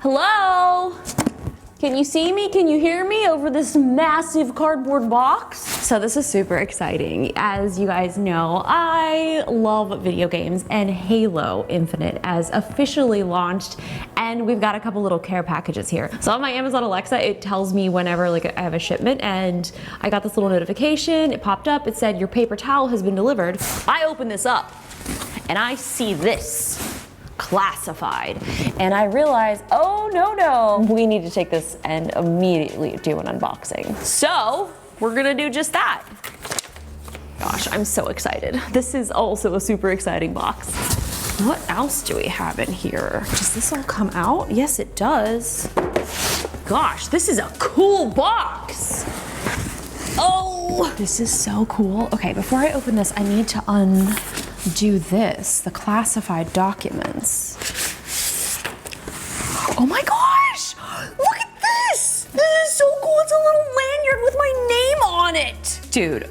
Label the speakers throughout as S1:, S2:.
S1: Hello? Can you see me? Can you hear me over this massive cardboard box? So this is super exciting. As you guys know, I love video games, and Halo Infinite has officially launched, and we've got a couple little care packages here. So on my Amazon Alexa, it tells me whenever I have a shipment, and I got this little notification. It popped up, it said your paper towel has been delivered. I open this up and I see this. Classified. And I realized, oh no, we need to take this and immediately do an unboxing. So we're gonna do just that. Gosh, I'm so excited. This is also a super exciting box. What else do we have in here? Does this all come out? Yes, it does. Gosh, this is a cool box. Oh, this is so cool. Okay, before I open this, I need to undo this, the classified documents. Oh my gosh! Look at this! This is so cool. It's a little lanyard with my name on it. Dude,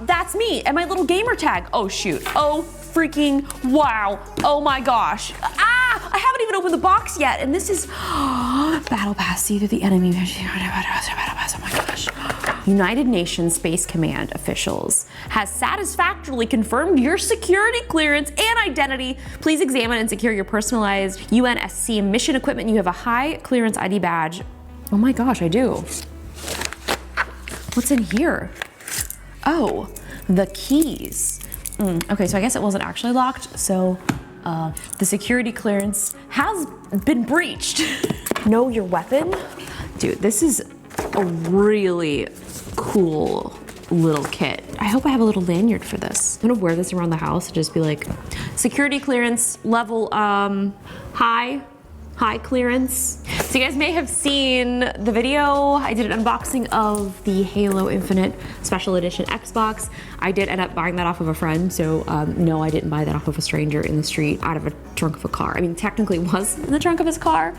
S1: that's me and my little gamer tag. Oh shoot. Oh freaking wow. Oh my gosh. I haven't even opened the box yet, and this is Battle Pass. See through the enemy. Oh my gosh. United Nations Space Command officials has satisfactorily confirmed your security clearance and identity. Please examine and secure your personalized UNSC mission equipment. You have a high clearance ID badge. Oh my gosh, I do. What's in here? Oh, the keys. Okay, so I guess it wasn't actually locked. So the security clearance has been breached. Know your weapon? Dude, this is a really cool little kit. I hope I have a little lanyard for this. I'm gonna wear this around the house and just be like, security clearance level high clearance. So you guys may have seen the video. I did an unboxing of the Halo Infinite Special Edition Xbox. I did end up buying that off of a friend, so no, I didn't buy that off of a stranger in the street out of a trunk of a car. I mean, technically it was in the trunk of his car,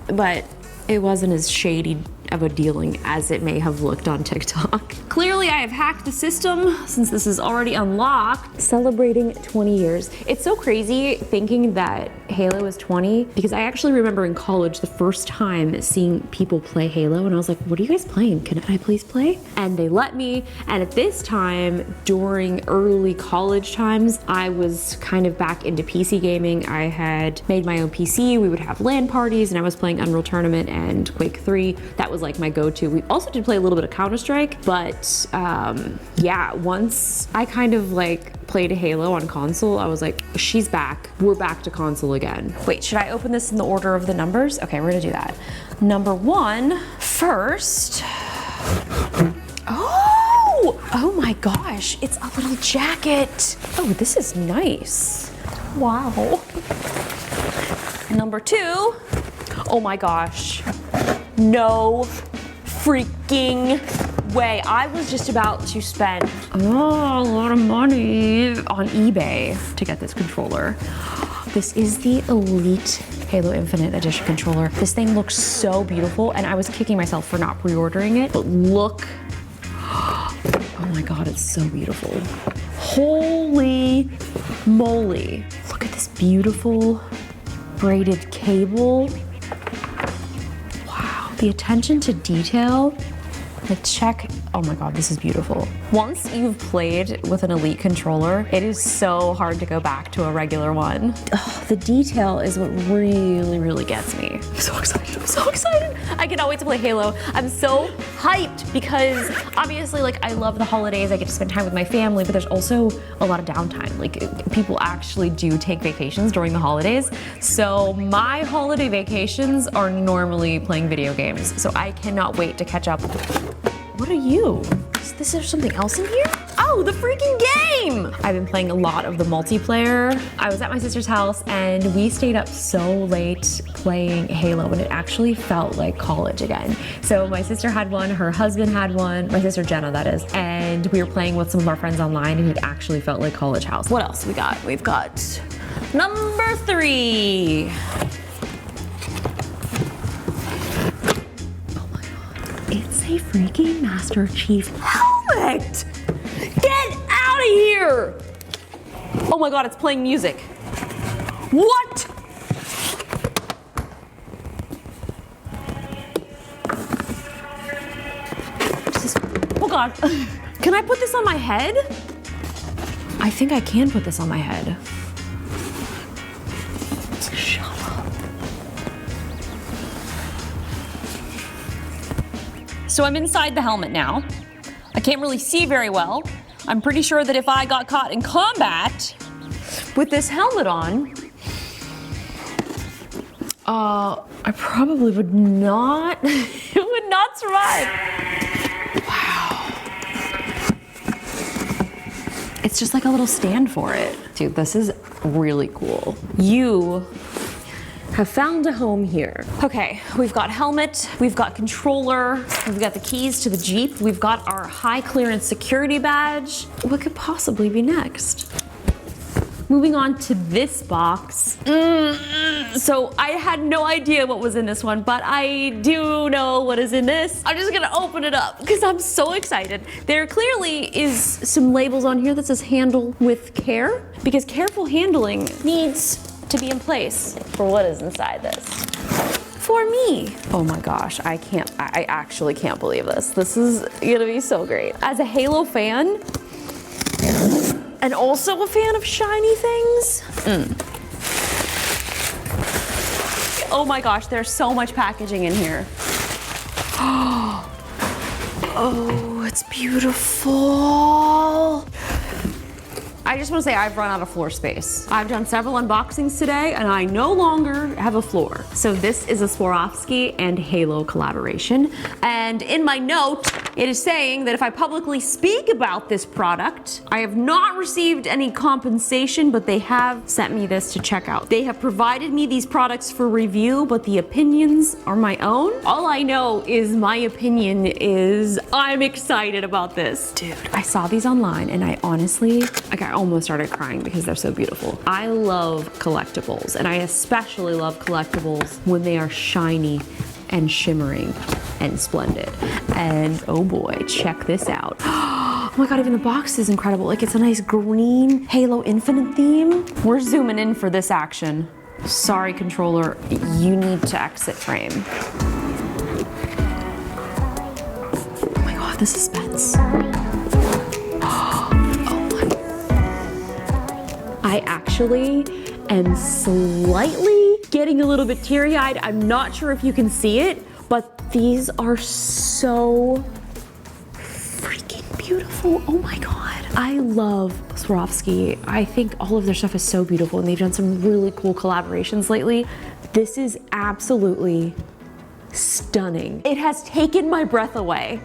S1: but it wasn't as shady of a dealing as it may have looked on TikTok. Clearly I have hacked the system since this is already unlocked. Celebrating 20 years. It's so crazy thinking that Halo is 20 because I actually remember in college the first time seeing people play Halo and I was like, what are you guys playing? Can I please play? And they let me. And at this time, during early college times, I was kind of back into PC gaming. I had made my own PC. We would have LAN parties and I was playing Unreal Tournament and Quake 3. That was like my go-to. We also did play a little bit of Counter-Strike, but yeah, once I kind of like played Halo on console, I was like, she's back. We're back to console again. Wait, should I open this in the order of the numbers? Okay, we're gonna do that. Number 1 first. Oh my gosh, it's a little jacket. Oh, this is nice. Wow. Number 2. Oh my gosh. No freaking way. I was just about to spend a lot of money on eBay to get this controller. This is the Elite Halo Infinite Edition controller. This thing looks so beautiful and I was kicking myself for not pre-ordering it, but look. Oh my God, it's so beautiful. Holy moly. Look at this beautiful braided cable. The attention to detail, like check, oh my God, this is beautiful. Once you've played with an Elite controller, it is so hard to go back to a regular one. Ugh, the detail is what really gets me. I'm so excited, I'm so excited. I cannot wait to play Halo. I'm so hyped because obviously like I love the holidays, I get to spend time with my family, but there's also a lot of downtime. Like people actually do take vacations during the holidays. So my holiday vacations are normally playing video games. So I cannot wait to catch up. What are you? Is there something else in here? Oh, the freaking game! I've been playing a lot of the multiplayer. I was at my sister's house and we stayed up so late playing Halo and it actually felt like college again. So my sister had one, her husband had one, my sister Jenna that is, and we were playing with some of our friends online and it actually felt like college house. What else we got? We've got number 3. It's a freaking Master Chief helmet! Get out of here! Oh my God, it's playing music. What? God. Can I put this on my head? I think I can put this on my head. Shut up. So I'm inside the helmet now. I can't really see very well. I'm pretty sure that if I got caught in combat with this helmet on, I probably would not, would not survive. Wow. It's just like a little stand for it. Dude, this is really cool. You have found a home here. Okay, we've got helmet, we've got controller, we've got the keys to the Jeep, we've got our high clearance security badge. What could possibly be next? Moving on to this box. So I had no idea what was in this one, but I do know what is in this. I'm just gonna open it up because I'm so excited. There clearly is some labels on here that says handle with care, because careful handling needs to be in place for what is inside this. For me. Oh my gosh, I actually can't believe this. This is gonna be so great. As a Halo fan, and also a fan of shiny things. Oh my gosh, there's so much packaging in here. Oh, it's beautiful. I just want to say I've run out of floor space. I've done several unboxings today and I no longer have a floor. So this is a Swarovski and Halo collaboration. And in my note, it is saying that if I publicly speak about this product, I have not received any compensation, but they have sent me this to check out. They have provided me these products for review, but the opinions are my own. All I know is my opinion is I'm excited about this. Dude, I saw these online and I honestly, like I almost started crying because they're so beautiful. I love collectibles, and I especially love collectibles when they are shiny and shimmering and splendid. And oh boy, check this out. Oh my God, even the box is incredible. Like it's a nice green Halo Infinite theme. We're zooming in for this action. Sorry, controller, you need to exit frame. Oh my God, the suspense. I actually am slightly getting a little bit teary-eyed. I'm not sure if you can see it, but these are so freaking beautiful. Oh my God. I love Swarovski. I think all of their stuff is so beautiful and they've done some really cool collaborations lately. This is absolutely stunning. It has taken my breath away.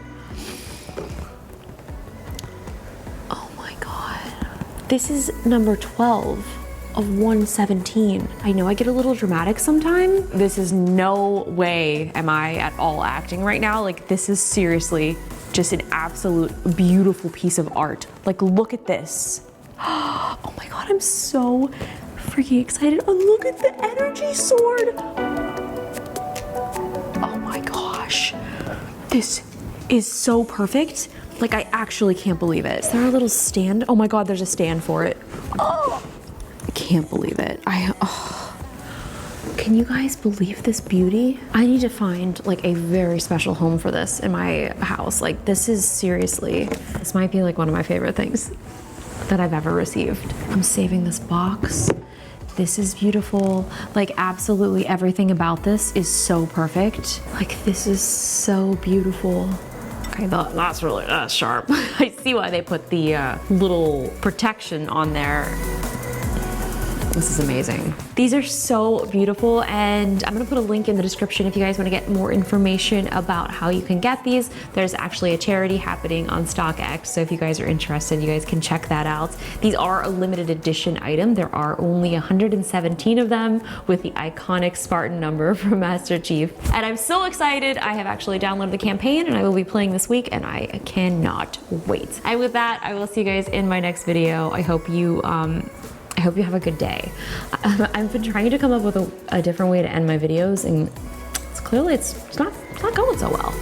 S1: This is number 12 of 117. I know I get a little dramatic sometimes. This is no way am I at all acting right now. Like this is seriously just an absolute beautiful piece of art. Like look at this. Oh my God, I'm so freaking excited. Oh, look at the energy sword. Oh my gosh. This is so perfect. Like I actually can't believe it. Is there a little stand? Oh my God, there's a stand for it. Oh, I can't believe it. Can you guys believe this beauty? I need to find like a very special home for this in my house. Like this is seriously, this might be like one of my favorite things that I've ever received. I'm saving this box. This is beautiful. Like absolutely everything about this is so perfect. Like this is so beautiful. Okay, that's really sharp. I see why they put the little protection on there. This is amazing. These are so beautiful, and I'm gonna put a link in the description if you guys wanna get more information about how you can get these. There's actually a charity happening on StockX, so if you guys are interested, you guys can check that out. These are a limited edition item. There are only 117 of them with the iconic Spartan number from Master Chief. And I'm so excited. I have actually downloaded the campaign and I will be playing this week, and I cannot wait. And with that, I will see you guys in my next video. I hope you have a good day. I've been trying to come up with a different way to end my videos, and it's clearly it's not going so well.